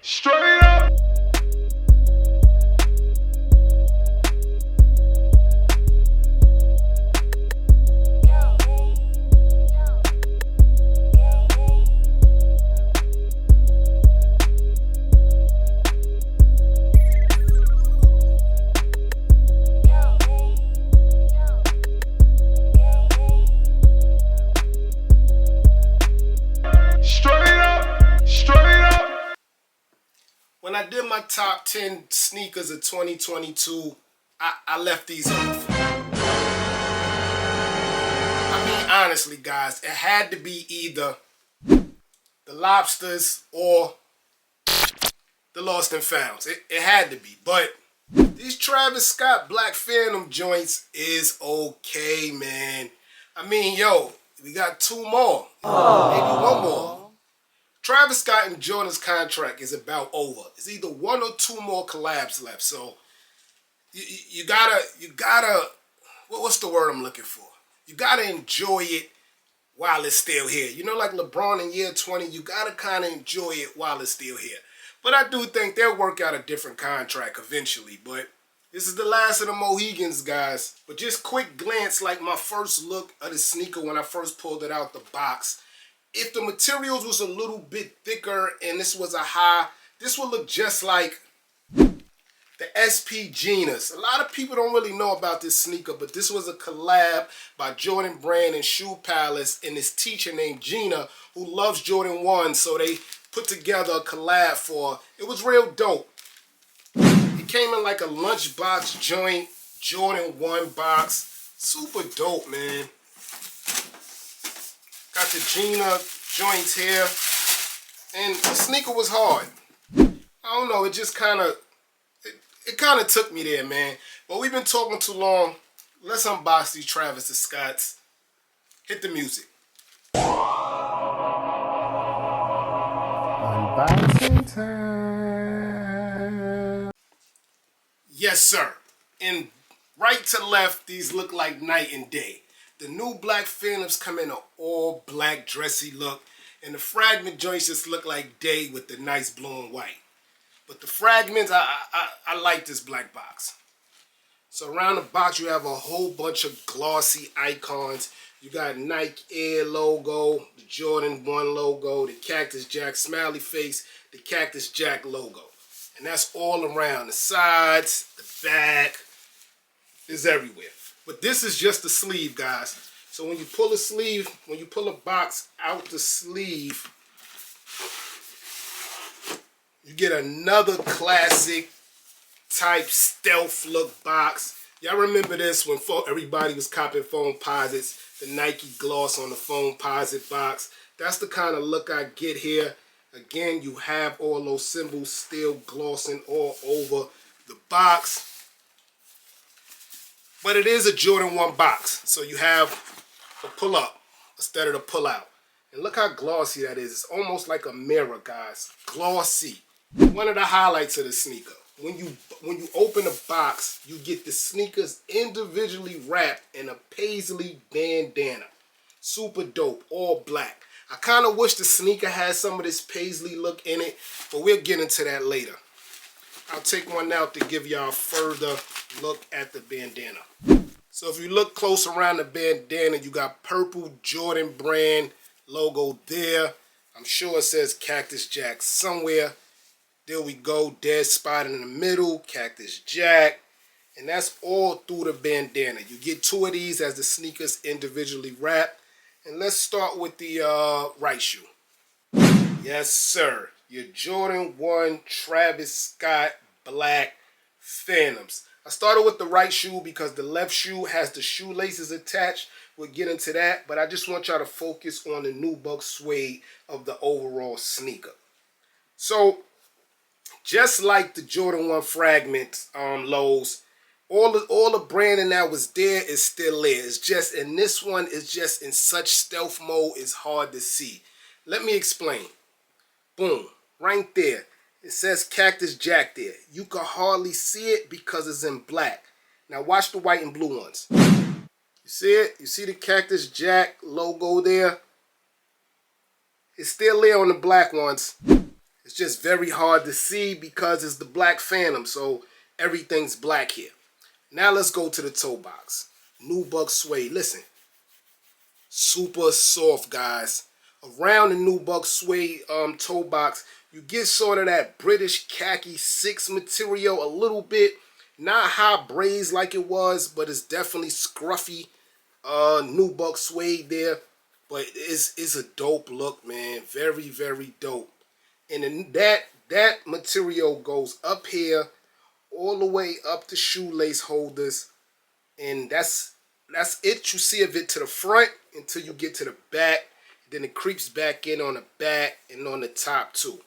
Straight up. When I did my top 10 sneakers of 2022, I left these off. I mean, honestly, guys, it had to be either the Lobsters or the Lost and Founds. It had to be. But these Travis Scott Black Phantom joints is okay, man. I mean, yo, we got two more. Maybe one more. Travis Scott and Jordan's contract is about over. It's either one or two more collabs left. So you gotta, what's the word I'm looking for? You gotta enjoy it while it's still here. You know, like LeBron in year 20, you gotta kind of enjoy it while it's still here. But I do think they'll work out a different contract eventually. But this is the last of the Mohegans, guys. But just quick glance, like my first look at the sneaker when I first pulled it out the box. If the materials was a little bit thicker and this was a high, this would look just like the SP Genas. A lot of people don't really know about this sneaker, but this was a collab by Jordan Brand and Shoe Palace and this teacher named Gina who loves Jordan 1. So they put together a collab for, it was real dope. It came in like a lunchbox joint, Jordan 1 box. Super dope, man. Got the Gina joints here. And the sneaker was hard. I don't know, it just kind of, it kind of took me there, man. But we've been talking too long. Let's unbox these Travis Scotts. Hit the music. Unboxing time. Yes, sir. And right to left, these look like night and day. The new Black Phantoms come in an all black dressy look. And the fragment joints just look like day with the nice blue and white. But the fragments, I like this black box. So around the box, you have a whole bunch of glossy icons. You got Nike Air logo, the Jordan 1 logo, the Cactus Jack smiley face, the Cactus Jack logo. And that's all around. The sides, the back, is everywhere. But this is just the sleeve, guys. So when you pull a sleeve, when you pull a box out the sleeve, you get another classic type stealth look box. Y'all remember this when everybody was copping phone posits, the Nike gloss on the phone posit box. That's the kind of look I get here. Again, you have all those symbols still glossing all over the box. But it is a Jordan 1 box. So you have a pull up instead of the pull out. And look how glossy that is. It's almost like a mirror, guys. Glossy. One of the highlights of the sneaker. When you open the box, you get the sneakers individually wrapped in a paisley bandana. Super dope, all black. I kind of wish the sneaker had some of this paisley look in it, but we'll get into that later. I'll take one out to give y'all a further look at the bandana. So if you look close around the bandana, you got purple Jordan Brand logo there. I'm sure it says Cactus Jack somewhere. There we go, dead spot in the middle, Cactus Jack. And that's all through the bandana. You get two of these as the sneakers individually wrapped. And let's start with the right shoe. Yes, sir. Your Jordan 1 Travis Scott Black Phantoms. I started with the right shoe because the left shoe has the shoelaces attached. We'll get into that. But I just want y'all to focus on the nubuck suede of the overall sneaker. So, just like the Jordan 1 fragment lows, all the branding that was there is still there. It's just, and this one is just in such stealth mode, it's hard to see. Let me explain. Boom, right there. It says Cactus Jack there. You can hardly see it because it's in black. Now watch the white and blue ones. You see it? You see the Cactus Jack logo there? It's still there on the black ones. It's just very hard to see because it's the Black Phantom, so everything's black here. Now let's go to the toe box. Nubuck suede. Listen, super soft, guys. Around the Nubuck suede toe box, you get sort of that British khaki 6 material a little bit. Not high braids like it was, but it's definitely scruffy Nubuck suede there. But it's a dope look, man. Very, very dope. And then that material goes up here all the way up the shoelace holders, and that's it. You see of it to the front until you get to the back. Then it creeps back in on the back and on the top too.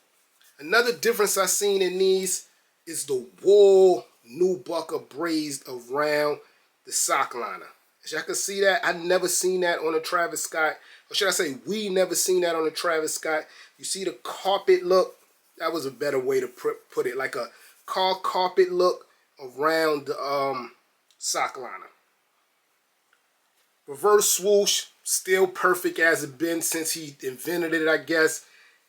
Another difference I seen in these is the wool Nubucker braids around the sock liner. As y'all can see that, I never seen that on a Travis Scott. Or should I say, we never seen that on a Travis Scott. You see the carpet look? That was a better way to put it. Like a car carpet look around the sock liner. Reverse swoosh, still perfect as it been since he invented it, I guess.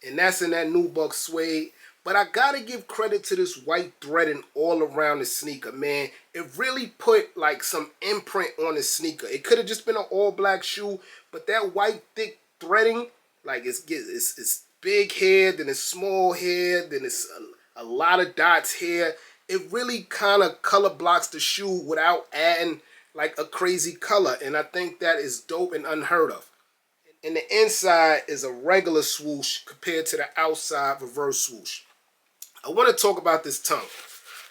And that's in that Nubuck suede. But I gotta give credit to this white threading all around the sneaker, man. It really put like some imprint on the sneaker. It could have just been an all black shoe, but that white thick threading, like it's big here, then it's small here, then it's a lot of dots here. It really kind of color blocks the shoe without adding like a crazy color, and I think that is dope and unheard of. And the inside is a regular swoosh compared to the outside reverse swoosh. I want to talk about this tongue.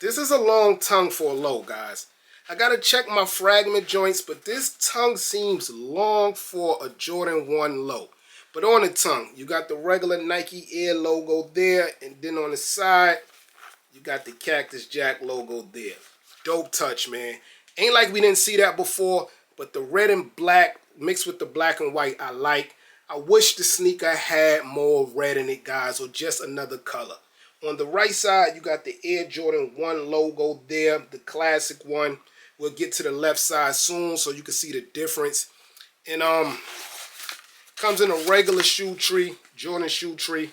This is a long tongue for a low, guys. I got to check my fragment joints, but this tongue seems long for a Jordan 1 low. But on the tongue, you got the regular Nike Air logo there, and then on the side, you got the Cactus Jack logo there. Dope touch, man. Ain't like we didn't see that before, but the red and black mixed with the black and white I like. I wish the sneaker had more red in it, guys, or just another color. On the right side, you got the Air Jordan 1 logo there, the classic one. We'll get to the left side soon so you can see the difference. And comes in a regular shoe tree, Jordan shoe tree.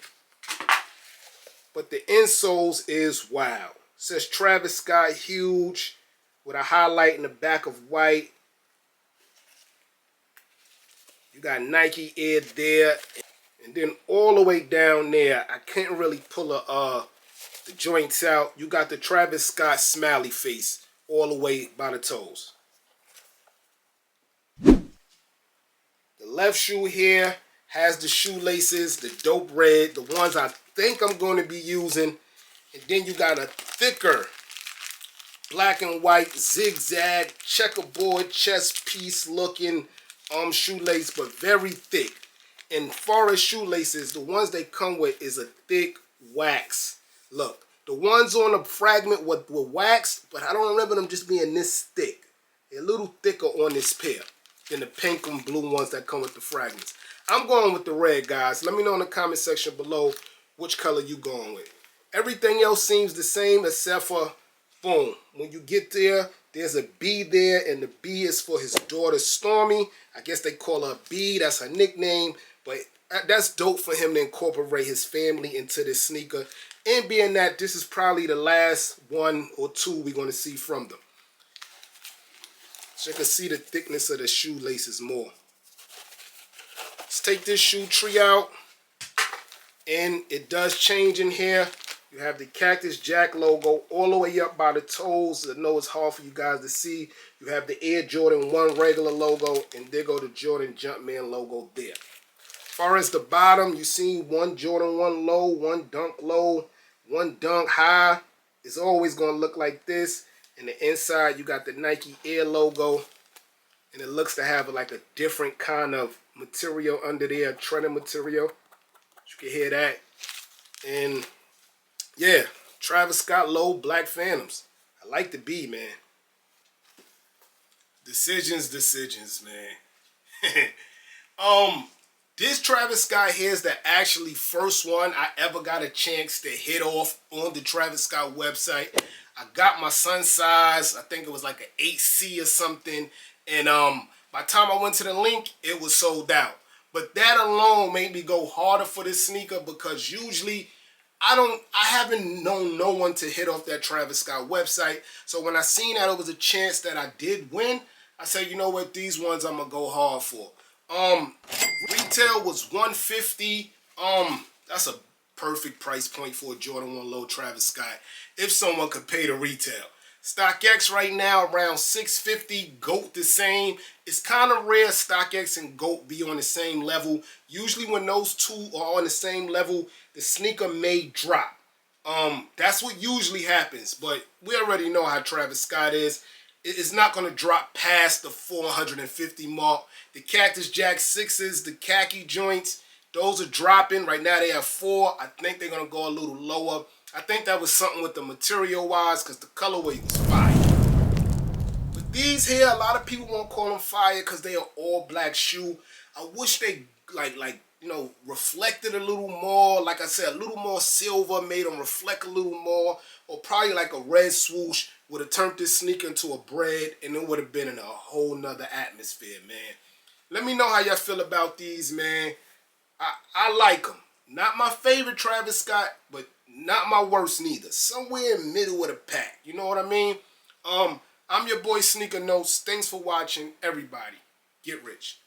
But the insoles is wow. It says Travis Scott huge with a highlight in the back of white. You got Nike Air there. And then all the way down there, I can't really pull the joints out. You got the Travis Scott smiley face all the way by the toes. The left shoe here has the shoelaces, the dope red, the ones I think I'm going to be using. And then you got a thicker black and white zigzag checkerboard chest piece looking shoelace, but very thick. And far as shoelaces, the ones they come with is a thick wax. Look, the ones on the fragment were waxed, but I don't remember them just being this thick. They're a little thicker on this pair than the pink and blue ones that come with the fragments. I'm going with the red, guys. Let me know in the comment section below which color you going with. Everything else seems the same except for, boom, when you get there, there's a B there, and the B is for his daughter Stormy. I guess they call her B, that's her nickname. But that's dope for him to incorporate his family into this sneaker. And being that this is probably the last one or two we're going to see from them. So you can see the thickness of the shoelaces more. Let's take this shoe tree out. And it does change in here. You have the Cactus Jack logo all the way up by the toes. I know it's hard for you guys to see. You have the Air Jordan 1 regular logo. And there go the Jordan Jumpman logo there. As far as the bottom, you see one Jordan 1 low, one dunk low, one dunk high. It's always going to look like this. And the inside, you got the Nike Air logo. And it looks to have like a different kind of material under there, treading material. You can hear that. And yeah, Travis Scott low Black Phantoms. I like the B, man. Decisions, man. This Travis Scott here is the actually first one I ever got a chance to hit off on the Travis Scott website. I got my son size. I think it was like an 8C or something. And by the time I went to the link, it was sold out. But that alone made me go harder for this sneaker because usually I haven't known no one to hit off that Travis Scott website. So when I seen that it was a chance that I did win, I said, you know what, these ones I'm gonna go hard for. Retail was $150. That's a perfect price point for a Jordan 1 Low Travis Scott if someone could pay the retail. StockX right now around $650. GOAT the same. It's kind of rare StockX and GOAT be on the same level. Usually when those two are on the same level, the sneaker may drop. That's what usually happens, but we already know how Travis Scott is. It's not going to drop past the 450 mark. The Cactus Jack 6s, the khaki joints, those are dropping. Right now they have 4. I think they're going to go a little lower. I think that was something with the material-wise because the colorway was fire. But these here, a lot of people won't call them fire because they are all black shoe. I wish they, you know, reflected a little more. Like I said, a little more silver, made them reflect a little more. Or probably like a red swoosh would have turned this sneaker into a bread and it would have been in a whole nother atmosphere, man. Let me know how y'all feel about these, man. I like them. Not my favorite Travis Scott, but not my worst neither. Somewhere in the middle of the pack. You know what I mean? I'm your boy Sneaker Notes. Thanks for watching, everybody. Get rich.